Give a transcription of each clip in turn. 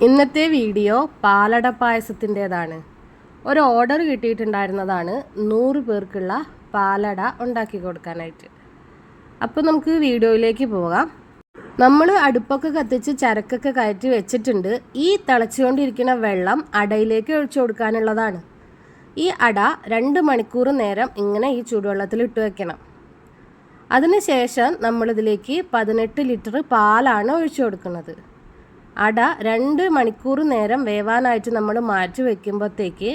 ഇന്നത്തെ വീഡിയോ പാലട പായസത്തിൻ്റേതാണ്. ഒരു ഓർഡർ കിട്ടിയിട്ടുണ്ടായിരുന്നതാണ് 100 പേർക്കുള്ള പാലട ഉണ്ടാക്കി കൊടുക്കാനായിട്ട്. അപ്പോൾ നമുക്ക് വീഡിയോയിലേക്ക് പോകാം. നമ്മൾ അടുപ്പൊക്കെ കത്തിച്ച് ചരക്കൊക്കെ കയറ്റി വെച്ചിട്ടുണ്ട്. ഈ തിളച്ചുകൊണ്ടിരിക്കുന്ന വെള്ളം അടയിലേക്ക് ഒഴിച്ചു കൊടുക്കാനുള്ളതാണ്. ഈ അട 2 മണിക്കൂർ നേരം ഇങ്ങനെ ഈ ചൂടുവെള്ളത്തിൽ ഇട്ട് വെക്കണം. അതിനുശേഷം നമ്മളിതിലേക്ക് 18 ലിറ്റർ പാലാണ് ഒഴിച്ചു കൊടുക്കുന്നത്. അട 2 മണിക്കൂർ നേരം വേവാനായിട്ട് നമ്മൾ മാറ്റി വയ്ക്കുമ്പോഴത്തേക്ക്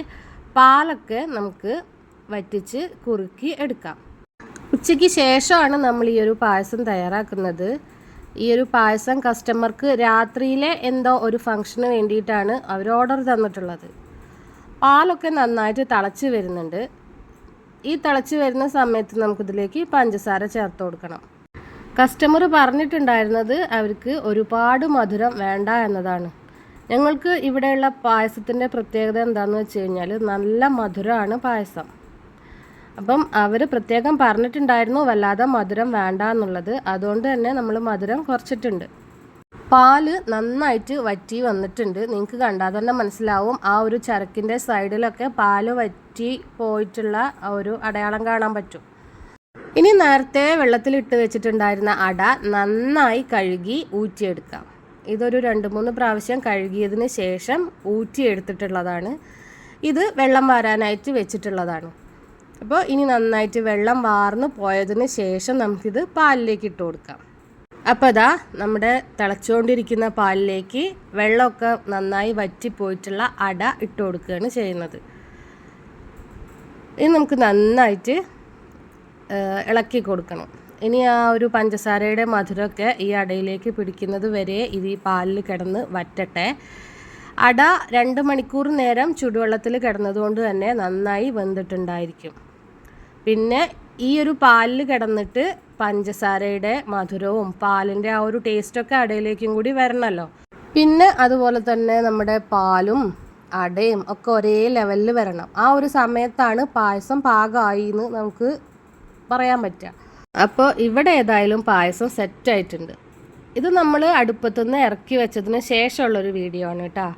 പാലൊക്കെ നമുക്ക് വറ്റിച്ച് കുറുക്കി എടുക്കാം. ഉച്ചയ്ക്ക് ശേഷമാണ് നമ്മൾ ഈ ഒരു പായസം തയ്യാറാക്കുന്നത്. ഈ ഒരു പായസം കസ്റ്റമർക്ക് രാത്രിയിലെ എന്തോ ഒരു ഫംഗ്ഷന് വേണ്ടിയിട്ടാണ് അവർ ഓർഡർ തന്നിട്ടുള്ളത്. പാലൊക്കെ നന്നായിട്ട് തിളച്ച് വരുന്നുണ്ട്. ഈ തിളച്ച് വരുന്ന സമയത്ത് നമുക്കിതിലേക്ക് പഞ്ചസാര ചേർത്ത് കൊടുക്കണം. കസ്റ്റമർ പറഞ്ഞിട്ടുണ്ടായിരുന്നത് അവർക്ക് ഒരുപാട് മധുരം വേണ്ട എന്നതാണ്. ഞങ്ങൾക്ക് ഇവിടെയുള്ള പായസത്തിൻ്റെ പ്രത്യേകത എന്താണെന്ന് വെച്ച് കഴിഞ്ഞാൽ നല്ല മധുരമാണ് പായസം. അപ്പം അവർ പ്രത്യേകം പറഞ്ഞിട്ടുണ്ടായിരുന്നു വല്ലാതെ മധുരം വേണ്ട എന്നുള്ളത്. അതുകൊണ്ട് തന്നെ നമ്മൾ മധുരം കുറച്ചിട്ടുണ്ട്. പാല് നന്നായിട്ട് വറ്റി വന്നിട്ടുണ്ട്. നിങ്ങൾക്ക് കണ്ടാൽ തന്നെ മനസ്സിലാവും. ആ ഒരു ചരക്കിൻ്റെ സൈഡിലൊക്കെ പാല് വറ്റി പോയിട്ടുള്ള ഒരു അടയാളം കാണാൻ പറ്റും. ഇനി നേരത്തെ വെള്ളത്തിലിട്ട് വെച്ചിട്ടുണ്ടായിരുന്ന അട നന്നായി കഴുകി ഊറ്റിയെടുക്കാം. ഇതൊരു 2-3 പ്രാവശ്യം കഴുകിയതിന് ശേഷം ഊറ്റിയെടുത്തിട്ടുള്ളതാണ്. ഇത് വെള്ളം വാരാനായിട്ട് വെച്ചിട്ടുള്ളതാണ്. അപ്പോൾ ഇനി നന്നായിട്ട് വെള്ളം വാർന്ന് പോയതിന് ശേഷം നമുക്കിത് പാലിലേക്ക് ഇട്ട് കൊടുക്കാം. അപ്പോൾ അതാ നമ്മുടെ തിളച്ചുകൊണ്ടിരിക്കുന്ന പാലിലേക്ക് വെള്ളമൊക്കെ നന്നായി വറ്റിപ്പോയിട്ടുള്ള അട ഇട്ട് കൊടുക്കുകയാണ് ചെയ്യുന്നത്. ഇനി നമുക്ക് നന്നായിട്ട് ഇളക്കി കൊടുക്കണം. ഇനി ആ ഒരു പഞ്ചസാരയുടെ മധുരമൊക്കെ ഈ അടയിലേക്ക് പിടിക്കുന്നത് വരെ ഇത് ഈ പാലിൽ കിടന്ന് വറ്റട്ടെ. അട 2 മണിക്കൂർ നേരം ചുടുവെള്ളത്തിൽ കിടന്നതുകൊണ്ട് തന്നെ നന്നായി വെന്തിട്ടുണ്ടായിരിക്കും. പിന്നെ ഈ ഒരു പാലിൽ കിടന്നിട്ട് പഞ്ചസാരയുടെ മധുരവും പാലിൻ്റെ ആ ഒരു ടേസ്റ്റൊക്കെ അടയിലേക്കും കൂടി വരണമല്ലോ. പിന്നെ അതുപോലെ തന്നെ നമ്മുടെ പാലും അടയും ഒക്കെ ഒരേ ലെവലിൽ വരണം. ആ ഒരു സമയത്താണ് പായസം പാകമായി എന്ന് നമുക്ക് പറയാൻ പറ്റുക. അപ്പോൾ ഇവിടെ ഏതായാലും പായസം സെറ്റായിട്ടുണ്ട്. ഇത് നമ്മൾ അടുപ്പത്തുനിന്ന് ഇറക്കി വെച്ചതിന് ശേഷമുള്ളൊരു വീഡിയോ ആണ് കേട്ടോ.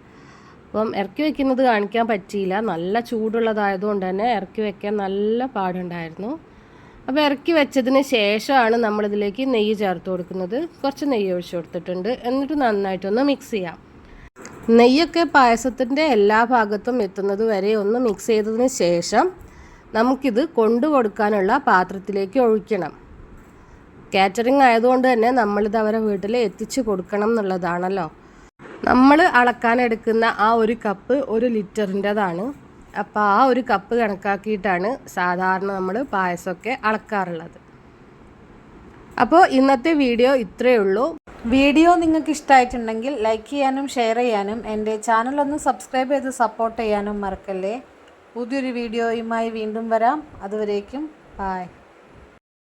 അപ്പം ഇറക്കി വെക്കുന്നത് കാണിക്കാൻ പറ്റിയില്ല. നല്ല ചൂടുള്ളതായതുകൊണ്ട് തന്നെ ഇറക്കി വെക്കാൻ നല്ല പാടുണ്ടായിരുന്നു. അപ്പോൾ ഇറക്കി വെച്ചതിന് ശേഷമാണ് നമ്മളിതിലേക്ക് നെയ്യ് ചേർത്ത് കൊടുക്കുന്നത്. കുറച്ച് നെയ്യ് ഒഴിച്ചു കൊടുത്തിട്ടുണ്ട്. എന്നിട്ട് നന്നായിട്ടൊന്ന് മിക്സ് ചെയ്യാം. നെയ്യൊക്കെ പായസത്തിൻ്റെ എല്ലാ ഭാഗത്തും എത്തുന്നത് വരെ ഒന്ന് മിക്സ് ചെയ്തതിന് ശേഷം നമുക്കിത് കൊണ്ടു കൊടുക്കാനുള്ള പാത്രത്തിലേക്ക് ഒഴിക്കണം. കാറ്ററിംഗ് ആയതുകൊണ്ട് തന്നെ നമ്മളിത് അവരെ വീട്ടിൽ എത്തിച്ചു കൊടുക്കണം എന്നുള്ളതാണല്ലോ. നമ്മൾ അളക്കാനെടുക്കുന്ന ആ ഒരു കപ്പ് 1 ലിറ്ററിൻ്റെതാണ്. അപ്പോൾ ആ ഒരു കപ്പ് കണക്കാക്കിയിട്ടാണ് സാധാരണ നമ്മൾ പായസമൊക്കെ അളക്കാറുള്ളത്. അപ്പോൾ ഇന്നത്തെ വീഡിയോ ഇത്രയേ ഉള്ളൂ. വീഡിയോ നിങ്ങൾക്ക് ഇഷ്ടമായിട്ടുണ്ടെങ്കിൽ ലൈക്ക് ചെയ്യാനും ഷെയർ ചെയ്യാനും എൻ്റെ ചാനലൊന്ന് സബ്സ്ക്രൈബ് ചെയ്ത് സപ്പോർട്ട് ചെയ്യാനും മറക്കല്ലേ. പുതിയൊരു വീഡിയോയുമായി വീണ്ടും വരാം. അതുവരേക്കും ബൈ.